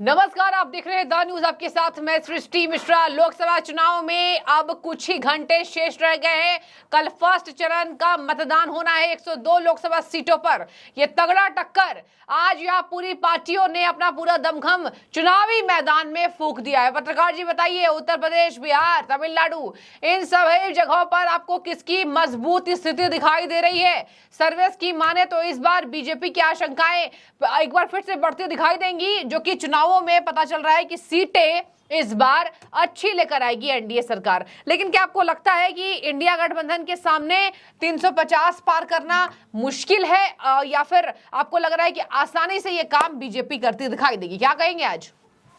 नमस्कार, आप देख रहे हैं द न्यूज। आपके साथ मैं सृष्टि मिश्रा। लोकसभा चुनाव में अब कुछ ही घंटे शेष रह गए हैं। कल फर्स्ट चरण का मतदान होना है 102 लोकसभा सीटों पर। यह तगड़ा टक्कर आज यहाँ पूरी पार्टियों ने अपना पूरा दमखम चुनावी मैदान में फूंक दिया है। पत्रकार जी बताइए, उत्तर प्रदेश, बिहार, तमिलनाडु, इन सभी जगहों पर आपको किसकी मजबूत स्थिति दिखाई दे रही है? सर्वेस की माने तो इस बार बीजेपी की आशंकाएं एक बार फिर से बढ़ती दिखाई देंगी, जो कि चुनावों में पता चल रहा है कि सीटें इस बार अच्छी लेकर आएगी एनडीए सरकार। लेकिन क्या आपको लगता है कि इंडिया गठबंधन के सामने 350 पार करना मुश्किल है, या फिर आपको लग रहा है कि आसानी से ये काम बीजेपी करती दिखाई देगी? क्या कहेंगे आज?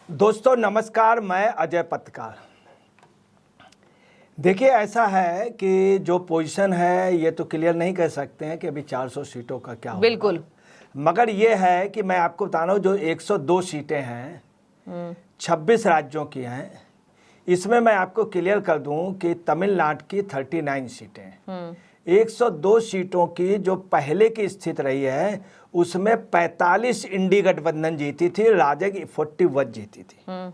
दोस्तों नमस्कार, मैं अजय पत्रकार। देखिए, ऐसा है कि जो पोजीशन है ये तो क्लियर नहीं कर सकते हैं कि अभी 400 सीटों का क्या होगा। बिल्कुल, मगर ये है कि मैं आपको बता रहा हूँ, जो 102 सीटें हैं 26 राज्यों की हैं। इसमें मैं आपको क्लियर कर दूं कि तमिलनाडु की 39 सीटें हैं। 102 सीटों की जो पहले की स्थिति रही है उसमें 45 इंडी गठबंधन जीती थी, राजग 41 जीती थी।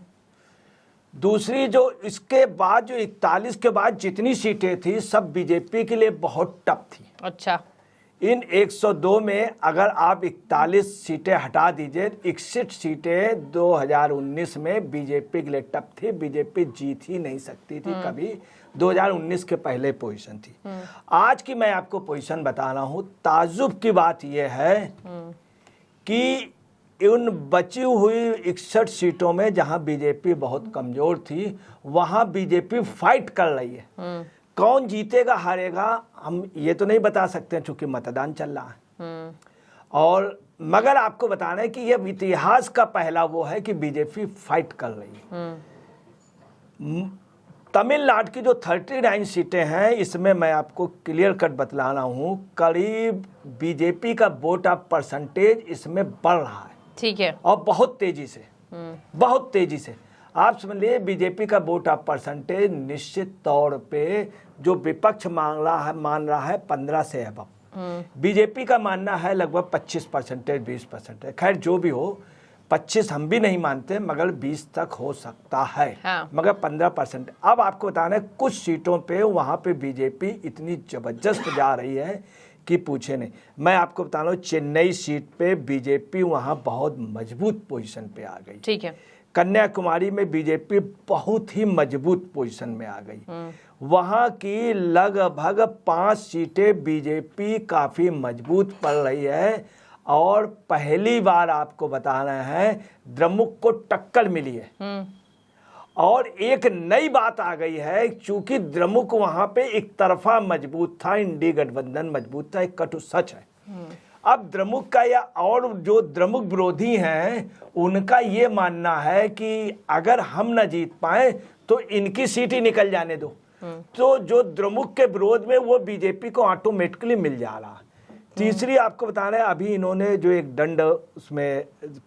दूसरी जो इसके बाद जो 41 के बाद जितनी सीटें थी सब बीजेपी के लिए बहुत टफ थी। अच्छा, इन 102 में अगर आप 41 सीटें हटा दीजिए, 61 सीटें 2019 में बीजेपी के लिए टफ थी। बीजेपी जीत ही नहीं सकती थी कभी। 2019 के पहले पोजीशन थी। आज की मैं आपको पोजीशन बता रहा हूँ। ताज्जुब की बात यह है कि उन बची हुई 61 सीटों में जहां बीजेपी बहुत कमजोर थी वहां बीजेपी फाइट कर रही है। कौन जीतेगा हारेगा हम ये तो नहीं बता सकते हैं, चूंकि मतदान चल रहा है। और मगर आपको बताना है कि यह इतिहास का पहला वो है कि बीजेपी फाइट कर रही है। तमिलनाडु की जो 39 सीटें हैं इसमें मैं आपको क्लियर कट बतला रहा हूँ, करीब बीजेपी का वोट ऑफ परसेंटेज इसमें बढ़ रहा है। ठीक है। और बहुत तेजी से, बहुत तेजी से। आप समझ लीजिए बीजेपी का वोट ऑफ परसेंटेज निश्चित तौर पे जो विपक्ष मान रहा है 15 से अब बीजेपी का मानना है लगभग 25%, 20%। खैर जो भी हो, 25 हम भी नहीं मानते, मगर 20 तक हो सकता है। हाँ। मगर 15%। अब आपको बताना है कुछ सीटों पे वहां पे बीजेपी इतनी जबरदस्त जा रही है कि पूछे नहीं। मैं आपको बता रहा हूँ, चेन्नई सीट पे बीजेपी वहां बहुत मजबूत पोजीशन पे आ गई। ठीक है। कन्याकुमारी में बीजेपी बहुत ही मजबूत पोजीशन में आ गई। वहां की लगभग 5 सीटें बीजेपी काफी मजबूत पड़ रही है। और पहली बार आपको बताना है द्रमुक को टक्कर मिली है। और एक नई बात आ गई है, चूंकि द्रमुक वहां पे एक तरफा मजबूत था, इंडी गठबंधन मजबूत था, एक कटु सच है। अब द्रमुक का या और जो द्रमुक विरोधी हैं उनका ये मानना है कि अगर हम न जीत पाए तो इनकी सीट ही निकल जाने दो। तो जो द्रमुक के विरोध में वो बीजेपी को ऑटोमेटिकली मिल जा रहा। तीसरी आपको बता रहे हैं, अभी इन्होंने जो एक दंड उसमें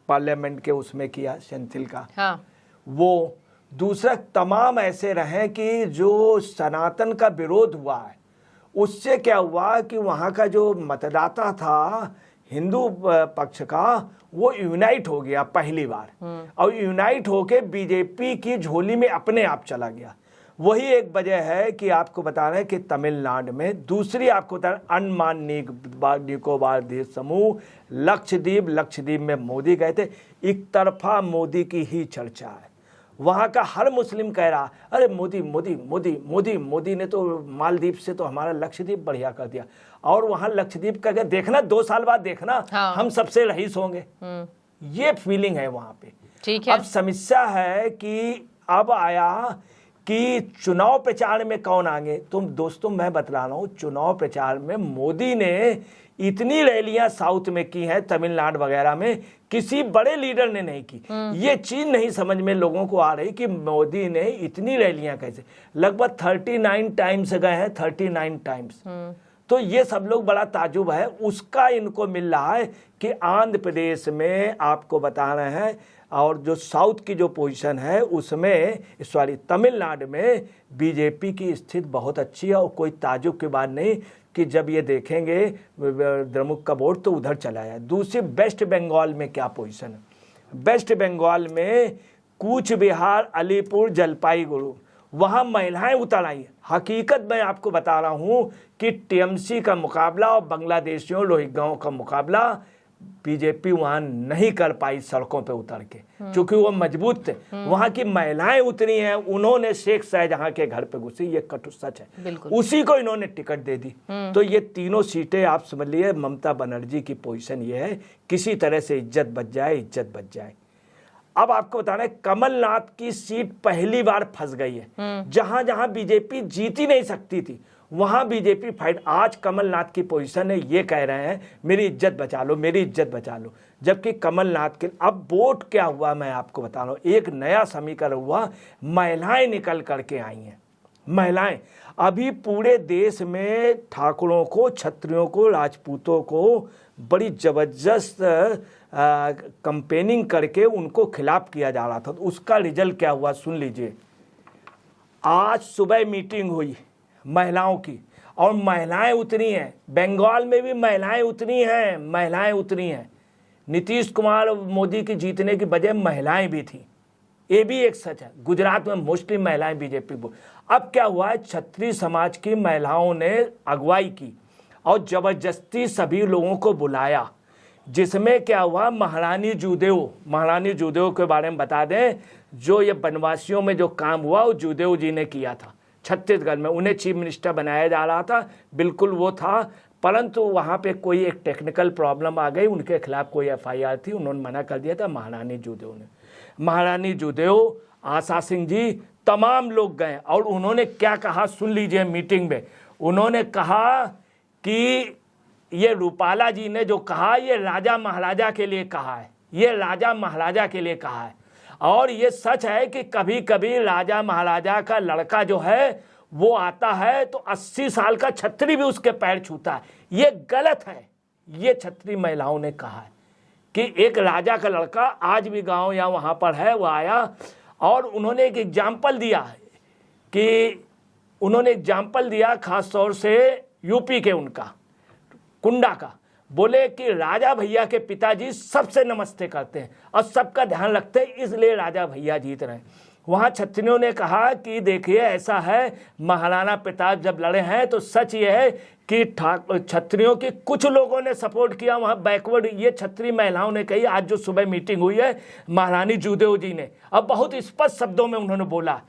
पार्लियामेंट के उसमें किया सेंथिल का। हाँ। वो दूसरा तमाम ऐसे रहे कि जो सनातन का विरोध हुआ है उससे क्या हुआ कि वहाँ का जो मतदाता था हिंदू पक्ष का वो यूनाइट हो गया पहली बार। और यूनाइट होके बीजेपी की झोली में अपने आप चला गया। वही एक वजह है कि आपको बता रहे हैं कि तमिलनाडु में। दूसरी आपको बता रहे अंडमान निकोबार द्वीप समूह, लक्षद्वीप में मोदी गए थे। एक तरफा मोदी की ही चर्चा है। वहाँ का हर मुस्लिम कह रहा, अरे मोदी मोदी मोदी मोदी मोदी ने तो मालदीव से तो हमारा लक्षद्वीप बढ़िया कर दिया। और वहाँ लक्षद्वीप का देखना 2 साल बाद देखना। हाँ। हम सबसे रईस होंगे। ये फीलिंग है वहाँ पे। ठीक है। अब समस्या है कि अब आया कि चुनाव प्रचार में कौन आगे। तुम दोस्तों मैं बतला रहा हूँ, चुनाव प्रचार में मोदी ने इतनी रैलियां साउथ में की हैं, तमिलनाडु वगैरह में किसी बड़े लीडर ने नहीं की। ये चीज नहीं समझ में लोगों को आ रही कि मोदी ने इतनी रैलियां कैसे, लगभग 39 टाइम्स गए हैं, 39 टाइम्स। तो ये सब लोग बड़ा ताजुब है। उसका इनको मिल रहा है कि आंध्र प्रदेश में आपको बता रहे हैं, और जो साउथ की जो पोजीशन है उसमें, सॉरी तमिलनाडु में बीजेपी की स्थिति बहुत अच्छी है। और कोई ताजुब की बात नहीं कि जब ये देखेंगे द्रमुक का वोट तो उधर चला है। दूसरी वेस्ट बंगाल में क्या पोजीशन है। वेस्ट बंगाल में कूच बिहार, अलीपुर, जलपाईगुड़ी, वहाँ महिलाएं उतर आई। हकीकत मैं आपको बता रहा हूँ कि टीएमसी का मुकाबला और बांग्लादेशियों लोहिगांव का मुकाबला बीजेपी वहाँ नहीं कर पाई सड़कों पे उतर के, क्योंकि वो मजबूत थे। वहाँ की महिलाएं उतरी हैं, उन्होंने शेख शाहजहां के घर पे घुसी, ये कटु सच है। उसी को इन्होंने टिकट दे दी। तो ये तीनों सीटें आप समझ लिए, ममता बनर्जी की पोजीशन ये है, किसी तरह से इज्जत बच जाए, इज्जत बच जाए। अब आपको बताना है, कमलनाथ की सीट पहली बार फंस गई है। जहां जहां बीजेपी जीत ही नहीं सकती थी वहां बीजेपी फाइट। आज कमलनाथ की पोजीशन है, ये कह रहे हैं मेरी इज्जत बचा लो, मेरी इज्जत बचा लो। जबकि कमलनाथ के अब वोट क्या हुआ मैं आपको बता रहा हूं, एक नया समीकरण हुआ, महिलाएं निकल करके आई हैं। महिलाएं अभी पूरे देश में ठाकुरों को, क्षत्रियों को, राजपूतों को बड़ी जबरदस्त कंपेनिंग करके उनको खिलाफ किया जा रहा था। तो उसका रिजल्ट क्या हुआ सुन लीजिए। आज सुबह मीटिंग हुई महिलाओं की, और महिलाएं उतरी हैं। बंगाल में भी महिलाएं उतरी हैं, महिलाएं उतरी हैं। नीतीश कुमार मोदी की जीतने की वजह महिलाएं भी थी, ये भी एक सच है। गुजरात में मोस्टली महिलाएं बीजेपी को। अब क्या हुआ है, क्षत्रिय समाज की महिलाओं ने अगुवाई की और जबरदस्ती सभी लोगों को बुलाया, जिसमें क्या हुआ, महारानी जूदेव के बारे में बता दें, जो ये बनवासियों में जो काम हुआ वो जूदेव जी ने किया था छत्तीसगढ़ में। उन्हें चीफ मिनिस्टर बनाया जा रहा था, बिल्कुल वो था, परंतु वहाँ पे कोई एक टेक्निकल प्रॉब्लम आ गई, उनके खिलाफ कोई एफआईआर थी, उन्होंने मना कर दिया था। महारानी जूदेव, आशा सिंह जी, तमाम लोग गए और उन्होंने क्या कहा सुन लीजिए। मीटिंग में उन्होंने कहा कि ये रूपाला जी ने जो कहा, ये राजा महाराजा के लिए कहा है, ये राजा महाराजा के लिए कहा है। और ये सच है कि कभी कभी राजा महाराजा का लड़का जो है वो आता है तो 80 साल का छत्री भी उसके पैर छूता है। ये गलत है। ये छत्री महिलाओं ने कहा है कि एक राजा का लड़का आज भी गांव या वहाँ पर है, वो आया और उन्होंने एक एग्जाम्पल दिया कि उन्होंने एग्जाम्पल दिया खास तौर से यूपी के उनका कुंडा का। बोले कि राजा भैया के पिताजी सबसे नमस्ते करते हैं और सबका ध्यान रखते हैं, इसलिए राजा भैया जीत रहे हैं। वहाँ क्षत्रियों ने कहा कि देखिए ऐसा है, महाराणा प्रताप जब लड़े हैं तो सच ये है कि क्षत्रियों की कुछ लोगों ने सपोर्ट किया वहाँ बैकवर्ड। ये क्षत्रिय महिलाओं ने कही, आज जो सुबह मीटिंग हुई है महारानी जूदेव जी ने, अब बहुत स्पष्ट शब्दों में उन्होंने बोला।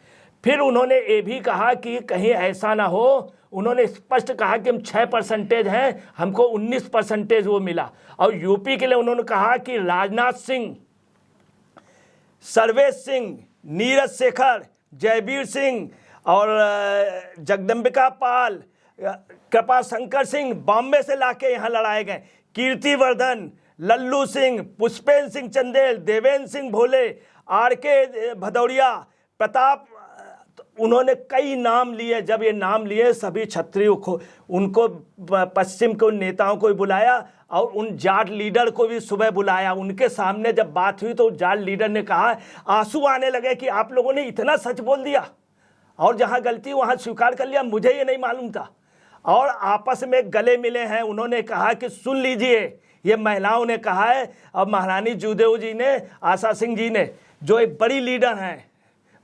फिर उन्होंने ये भी कहा कि कहीं ऐसा ना हो, उन्होंने स्पष्ट कहा कि हम 6% हैं, हमको 19% वो मिला। और यूपी के लिए उन्होंने कहा कि राजनाथ सिंह, सर्वेश सिंह, नीरज शेखर, जयवीर सिंह और जगदम्बिका पाल, कृपा शंकर सिंह बॉम्बे से लाके यहाँ लड़ाए गए। कीर्तिवर्धन, लल्लू सिंह, पुष्पेंद्र सिंह चंदेल, देवेंद्र सिंह भोले, आर.के. भदौरिया, प्रताप, उन्होंने कई नाम लिए। जब ये नाम लिए सभी क्षत्रियों को, उनको पश्चिम के उन नेताओं को भी बुलाया और उन जाट लीडर को भी सुबह बुलाया। उनके सामने जब बात हुई तो जाट लीडर ने कहा, आंसू आने लगे कि आप लोगों ने इतना सच बोल दिया और जहां गलती वहां स्वीकार कर लिया, मुझे ये नहीं मालूम था। और आपस में गले मिले हैं। उन्होंने कहा कि सुन लीजिए, ये महिलाओं ने कहा है और महारानी जूदेव जी ने, आशा सिंह जी ने, जो एक बड़ी लीडर हैं,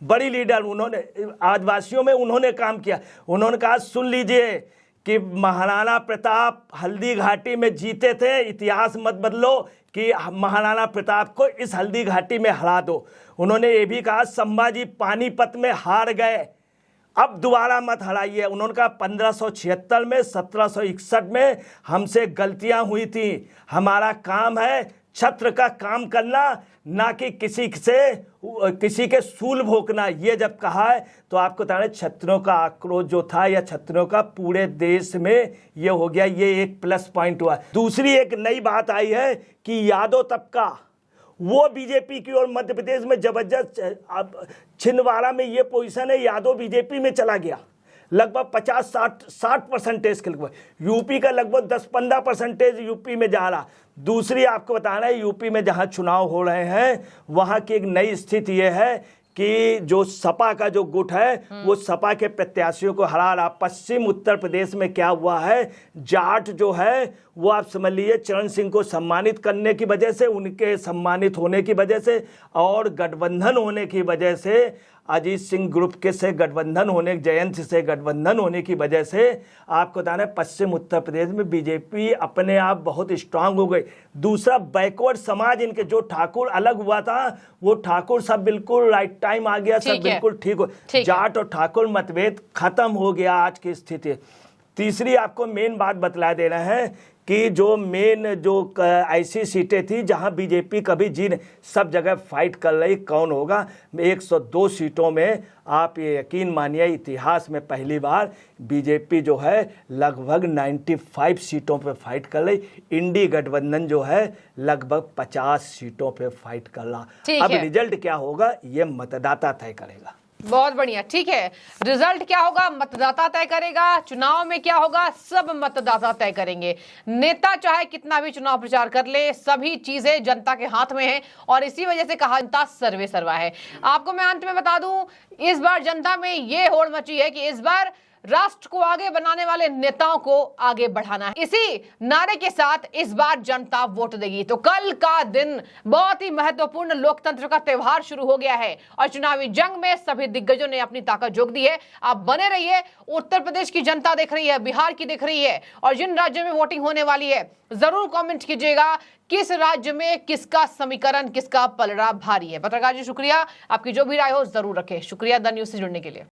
बड़ी लीडर, उन्होंने आदिवासियों में उन्होंने काम किया। उन्होंने कहा सुन लीजिए कि महाराणा प्रताप हल्दी घाटी में जीते थे, इतिहास मत बदलो कि महाराणा प्रताप को इस हल्दी घाटी में हरा दो। उन्होंने ये भी कहा संभाजी पानीपत में हार गए, अब दोबारा मत हराइए। उन्होंने कहा 1576 में, 1761 में हमसे गलतियां हुई थी, हमारा काम है छत्र का काम करना, ना कि किसी के सूल भोंकना। ये जब कहा है तो आपको बता रहे क्षत्रियों का आक्रोश जो था या क्षत्रियों का पूरे देश में ये हो गया, ये एक प्लस पॉइंट हुआ। दूसरी एक नई बात आई है कि यादव तबका वो बीजेपी की और मध्य प्रदेश में जबरदस्त, छिंदवाड़ा में ये पोजीशन है, यादव बीजेपी में चला गया लगभग 50-60% के लगभग। यूपी का लगभग 10-15% यूपी में जा रहा। दूसरी आपको बताना है, यूपी में जहां चुनाव हो रहे हैं वहां की एक नई स्थिति यह है कि जो सपा का जो गुट है वो सपा के प्रत्याशियों को हरा रहा। पश्चिम उत्तर प्रदेश में क्या हुआ है, जाट जो है वो आप समझ लीजिए चरण सिंह को सम्मानित करने की वजह से, उनके सम्मानित होने की वजह से और गठबंधन होने की वजह से, अजीत सिंह ग्रुप के से गठबंधन होने, जयंत से गठबंधन होने की वजह से आपको बताना है पश्चिम उत्तर प्रदेश में बीजेपी अपने आप बहुत स्ट्रांग हो गई। दूसरा, बैकवर्ड समाज, इनके जो ठाकुर अलग हुआ था वो ठाकुर सब बिल्कुल राइट टाइम आ गया, सब बिल्कुल ठीक हो, जाट और ठाकुर मतभेद खत्म हो गया आज की स्थिति। तीसरी आपको मेन बात बतला दे रहे हैं कि जो मेन जो ऐसी सीटें थी जहां बीजेपी कभी जीत, सब जगह फाइट कर रही, कौन होगा। 102 सीटों में आप ये यकीन मानिए इतिहास में पहली बार बीजेपी जो है लगभग 95 सीटों पे फाइट कर रही, इंडी गठबंधन जो है लगभग 50 सीटों पे फाइट कर रहा। अब रिजल्ट क्या होगा ये मतदाता तय करेगा। बहुत बढ़िया, ठीक है। रिजल्ट क्या होगा मतदाता तय करेगा, चुनाव में क्या होगा सब मतदाता तय करेंगे। नेता चाहे कितना भी चुनाव प्रचार कर ले, सभी चीजें जनता के हाथ में है और इसी वजह से कहा जनता सर्वे सर्वा है। आपको मैं अंत में बता दूं, इस बार जनता में ये होड़ मची है कि इस बार राष्ट्र को आगे बनाने वाले नेताओं को आगे बढ़ाना है। इसी नारे के साथ इस बार जनता वोट देगी। तो कल का दिन बहुत ही महत्वपूर्ण लोकतंत्र का त्योहार शुरू हो गया है और चुनावी जंग में सभी दिग्गजों ने अपनी ताकत झोंक दी है। आप बने रहिए, उत्तर प्रदेश की जनता देख रही है, बिहार की देख रही है और जिन राज्यों में वोटिंग होने वाली है जरूर कमेंट कीजिएगा किस राज्य में किसका समीकरण, किसका पलड़ा भारी है। पत्रकार जी शुक्रिया, आपकी जो भी राय हो जरूर रखें। शुक्रिया द न्यूज़ से जुड़ने के लिए।